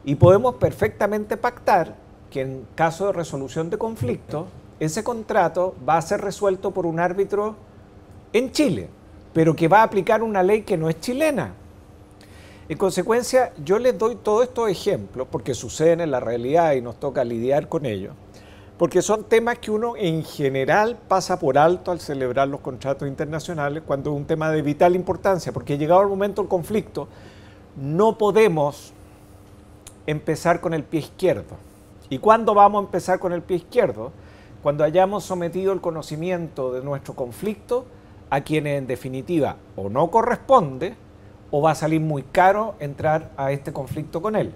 Y podemos perfectamente pactar que en caso de resolución de conflicto, ese contrato va a ser resuelto por un árbitro en Chile, pero que va a aplicar una ley que no es chilena. En consecuencia, yo les doy todos estos ejemplos porque suceden en la realidad y nos toca lidiar con ellos, porque son temas que uno en general pasa por alto al celebrar los contratos internacionales cuando es un tema de vital importancia, porque llegado el momento del conflicto, no podemos empezar con el pie izquierdo. ¿Y cuándo vamos a empezar con el pie izquierdo? cuando hayamos sometido el conocimiento de nuestro conflicto a quienes en definitiva o no corresponde o va a salir muy caro entrar a este conflicto con él.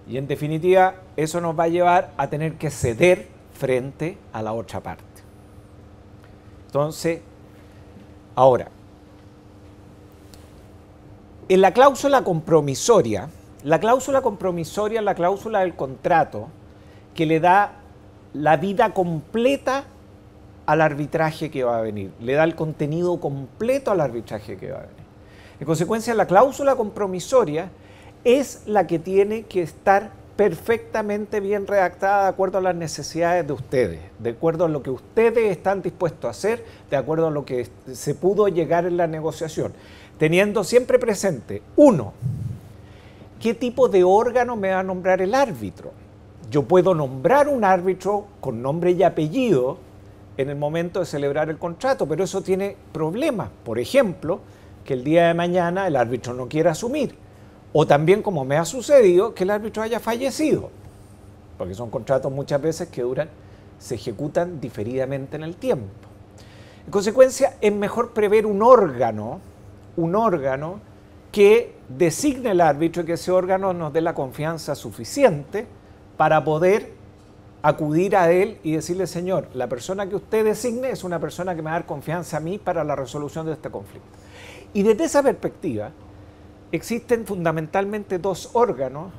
Y en definitiva eso nos va a llevar a tener que ceder frente a la otra parte. Entonces, ahora, en la cláusula compromisoria es la cláusula del contrato que le da la vida completa al arbitraje que va a venir, le da el contenido completo al arbitraje que va a venir. En consecuencia, la cláusula compromisoria es la que tiene que estar perfectamente bien redactada de acuerdo a las necesidades de ustedes, de acuerdo a lo que ustedes están dispuestos a hacer, de acuerdo a lo que se pudo llegar en la negociación, teniendo siempre presente, uno, ¿qué tipo de órgano me va a nombrar el árbitro? Yo puedo nombrar un árbitro con nombre y apellido en el momento de celebrar el contrato, pero eso tiene problemas. Por ejemplo, que el día de mañana el árbitro no quiera asumir. O también, como me ha sucedido, que el árbitro haya fallecido. Porque son contratos muchas veces que se ejecutan diferidamente en el tiempo. En consecuencia, es mejor prever un órgano que designe el árbitro y que ese órgano nos dé la confianza suficiente para poder acudir a él y decirle, señor, la persona que usted designe es una persona que me va a dar confianza a mí para la resolución de este conflicto. Y desde esa perspectiva, existen fundamentalmente dos órganos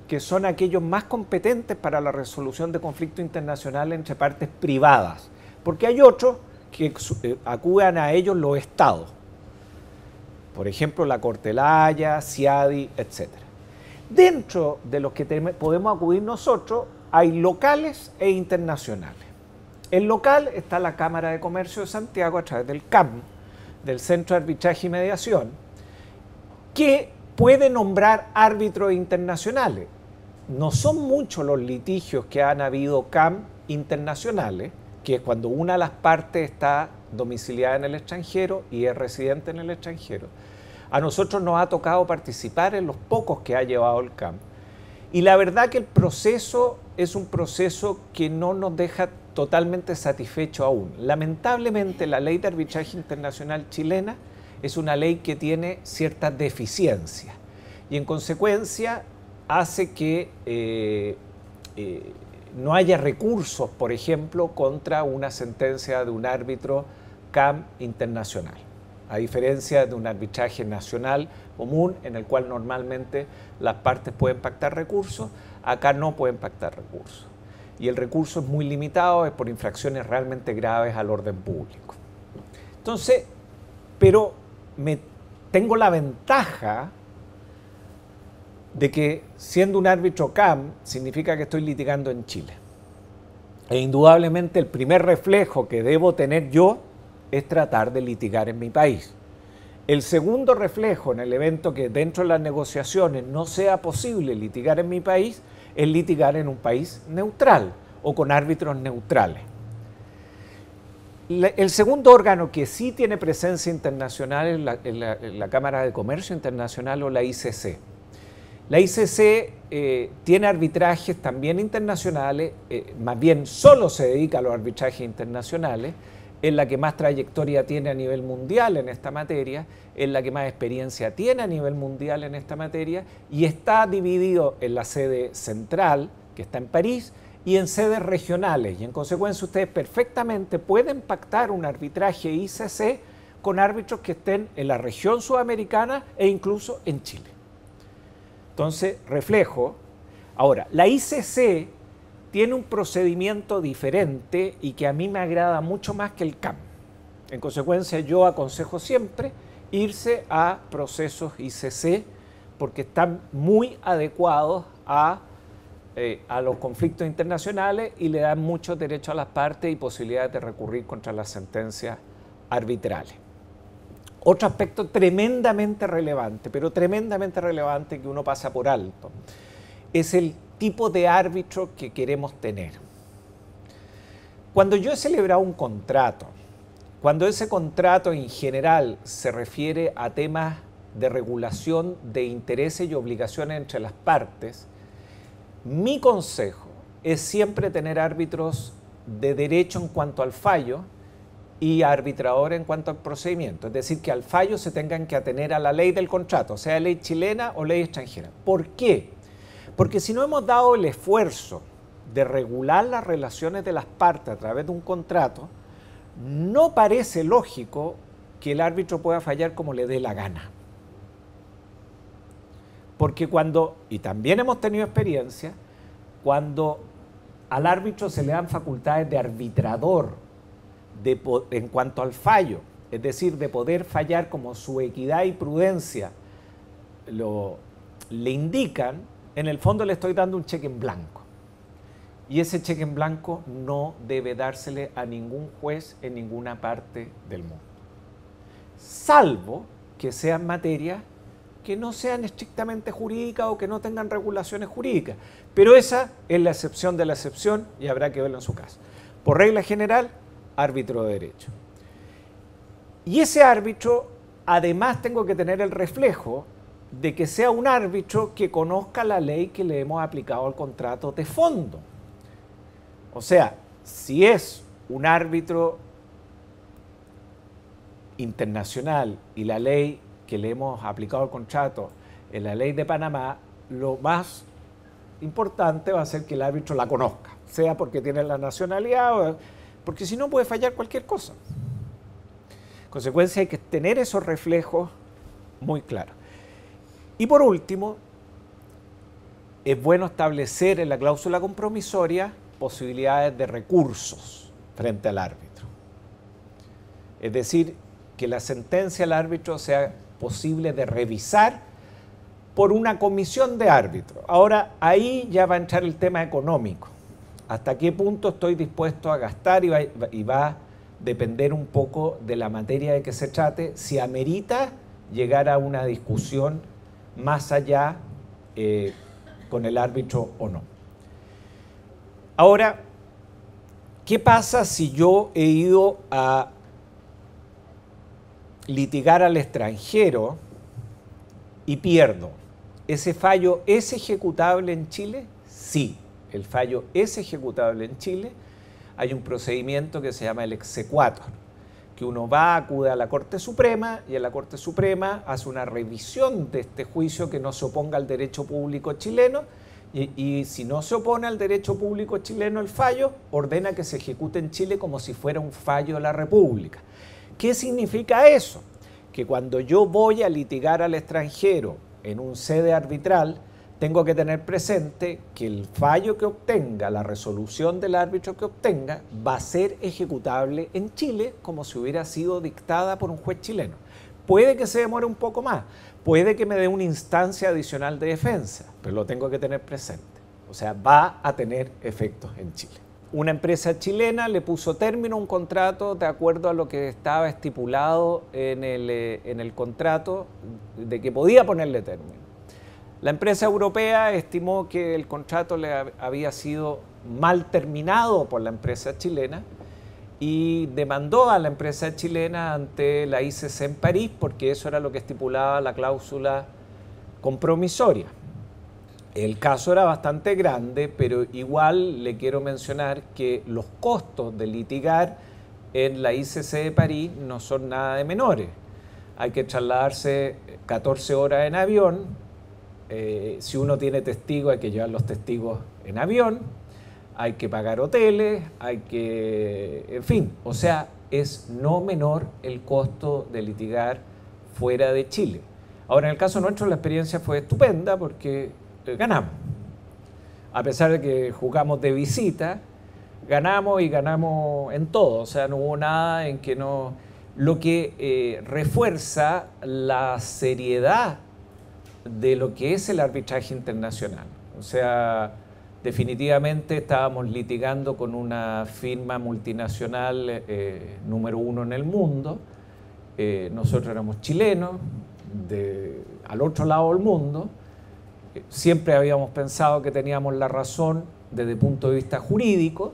que son aquellos más competentes para la resolución de conflictos internacionales entre partes privadas, porque hay otros que acudan a ellos los estados, por ejemplo la Corte de la Haya, CIADI, etc. Dentro de los que podemos acudir nosotros hay locales e internacionales. En local está la Cámara de Comercio de Santiago a través del CAM, del Centro de Arbitraje y Mediación, que puede nombrar árbitros internacionales. No son muchos los litigios que han habido CAM internacionales, que es cuando una de las partes está domiciliada en el extranjero y es residente en el extranjero. A nosotros nos ha tocado participar en los pocos que ha llevado el CAM. Y la verdad que el proceso es un proceso que no nos deja totalmente satisfecho aún. Lamentablemente, la ley de arbitraje internacional chilena es una ley que tiene ciertas deficiencias y en consecuencia hace que no haya recursos, por ejemplo, contra una sentencia de un árbitro CAM internacional, a diferencia de un arbitraje nacional común en el cual normalmente las partes pueden pactar recursos, acá no pueden pactar recursos. Y el recurso es muy limitado, es por infracciones realmente graves al orden público. Entonces, pero tengo la ventaja de que siendo un árbitro CAM significa que estoy litigando en Chile. E indudablemente el primer reflejo que debo tener yo es tratar de litigar en mi país. El segundo reflejo en el evento que dentro de las negociaciones no sea posible litigar en mi país es litigar en un país neutral o con árbitros neutrales. El segundo órgano que sí tiene presencia internacional es la Cámara de Comercio Internacional o la ICC. La ICC tiene arbitrajes también internacionales, más bien solo se dedica a los arbitrajes internacionales, es la que más trayectoria tiene a nivel mundial en esta materia, es la que más experiencia tiene a nivel mundial en esta materia y está dividido en la sede central, que está en París, y en sedes regionales. Y en consecuencia ustedes perfectamente pueden pactar un arbitraje ICC con árbitros que estén en la región sudamericana e incluso en Chile. Entonces, reflejo. Ahora, la ICC tiene un procedimiento diferente y que a mí me agrada mucho más que el CAM. En consecuencia, yo aconsejo siempre irse a procesos ICC porque están muy adecuados a los conflictos internacionales y le dan muchos derechos a las partes y posibilidades de recurrir contra las sentencias arbitrales. Otro aspecto tremendamente relevante, pero tremendamente relevante que uno pasa por alto, es el tipo de árbitro que queremos tener. Cuando yo he celebrado un contrato, cuando ese contrato en general se refiere a temas de regulación de intereses y obligaciones entre las partes, mi consejo es siempre tener árbitros de derecho en cuanto al fallo y arbitrador en cuanto al procedimiento. Es decir, que al fallo se tengan que atener a la ley del contrato, sea ley chilena o ley extranjera. ¿Por qué? Porque si no hemos dado el esfuerzo de regular las relaciones de las partes a través de un contrato, no parece lógico que el árbitro pueda fallar como le dé la gana. Porque cuando, y también hemos tenido experiencia, cuando al árbitro se le dan facultades de arbitrador en cuanto al fallo, es decir, de poder fallar como su equidad y prudencia le indican, en el fondo le estoy dando un cheque en blanco. Y ese cheque en blanco no debe dársele a ningún juez en ninguna parte del mundo. Salvo que sean materias que no sean estrictamente jurídicas o que no tengan regulaciones jurídicas. Pero esa es la excepción de la excepción y habrá que verlo en su caso. Por regla general, árbitro de derecho. Y ese árbitro, además, tengo que tener el reflejo de que sea un árbitro que conozca la ley que le hemos aplicado al contrato de fondo. O sea, si es un árbitro internacional y la ley que le hemos aplicado al contrato en la ley de Panamá, lo más importante va a ser que el árbitro la conozca, sea porque tiene la nacionalidad o porque si no puede fallar cualquier cosa. En consecuencia, hay que tener esos reflejos muy claros. Y por último, es bueno establecer en la cláusula compromisoria posibilidades de recursos frente al árbitro. Es decir, que la sentencia del árbitro sea posible de revisar por una comisión de árbitros. Ahora, ahí ya va a entrar el tema económico. ¿Hasta qué punto estoy dispuesto a gastar? Y va a depender un poco de la materia de que se trate, si amerita llegar a una discusión más allá con el árbitro o no. Ahora, ¿qué pasa si yo he ido a litigar al extranjero y pierdo? ¿Ese fallo es ejecutable en Chile? Sí, el fallo es ejecutable en Chile. Hay un procedimiento que se llama el exequatur, que uno va, acude a la Corte Suprema y en la Corte Suprema hace una revisión de este juicio que no se oponga al derecho público chileno y si no se opone al derecho público chileno el fallo, ordena que se ejecute en Chile como si fuera un fallo de la República. ¿Qué significa eso? Que cuando yo voy a litigar al extranjero en un sede arbitral, tengo que tener presente que el fallo que obtenga, la resolución del árbitro que obtenga, va a ser ejecutable en Chile como si hubiera sido dictada por un juez chileno. Puede que se demore un poco más, puede que me dé una instancia adicional de defensa, pero lo tengo que tener presente. O sea, va a tener efectos en Chile. Una empresa chilena le puso término a un contrato de acuerdo a lo que estaba estipulado en el contrato de que podía ponerle término. La empresa europea estimó que el contrato le había sido mal terminado por la empresa chilena y demandó a la empresa chilena ante la ICC en París porque eso era lo que estipulaba la cláusula compromisoria. El caso era bastante grande, pero igual le quiero mencionar que los costos de litigar en la ICC de París no son nada de menores. Hay que trasladarse 14 horas en avión. Si uno tiene testigos, hay que llevar los testigos en avión. Hay que pagar hoteles, en fin, o sea, es no menor el costo de litigar fuera de Chile. Ahora, en el caso nuestro, la experiencia fue estupenda porque ganamos. A pesar de que jugamos de visita, ganamos y ganamos en todo. O sea, no hubo nada en que no... Lo que refuerza la seriedad de lo que es el arbitraje internacional. O sea, definitivamente estábamos litigando con una firma multinacional número 1 en el mundo. Nosotros éramos chilenos, al otro lado del mundo. Siempre habíamos pensado que teníamos la razón desde el punto de vista jurídico.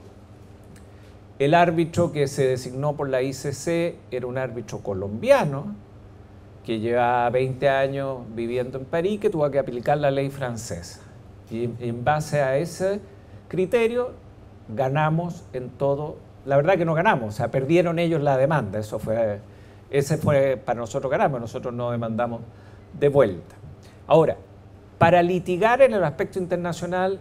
El árbitro que se designó por la ICC era un árbitro colombiano que lleva 20 años viviendo en París, que tuvo que aplicar la ley francesa. Y en base a ese criterio ganamos en todo. La verdad que no ganamos, o sea, perdieron ellos la demanda, ese fue para nosotros ganamos, nosotros no demandamos de vuelta. Ahora, para litigar en el aspecto internacional,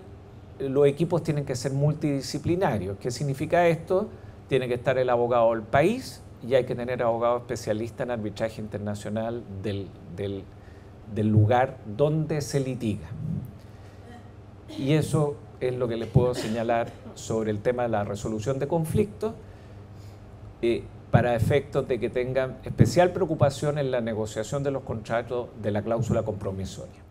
los equipos tienen que ser multidisciplinarios. ¿Qué significa esto? Tiene que estar el abogado del país y hay que tener abogado especialista en arbitraje internacional del lugar donde se litiga. Y eso es lo que les puedo señalar sobre el tema de la resolución de conflictos, para efectos de que tengan especial preocupación en la negociación de los contratos de la cláusula compromisoria.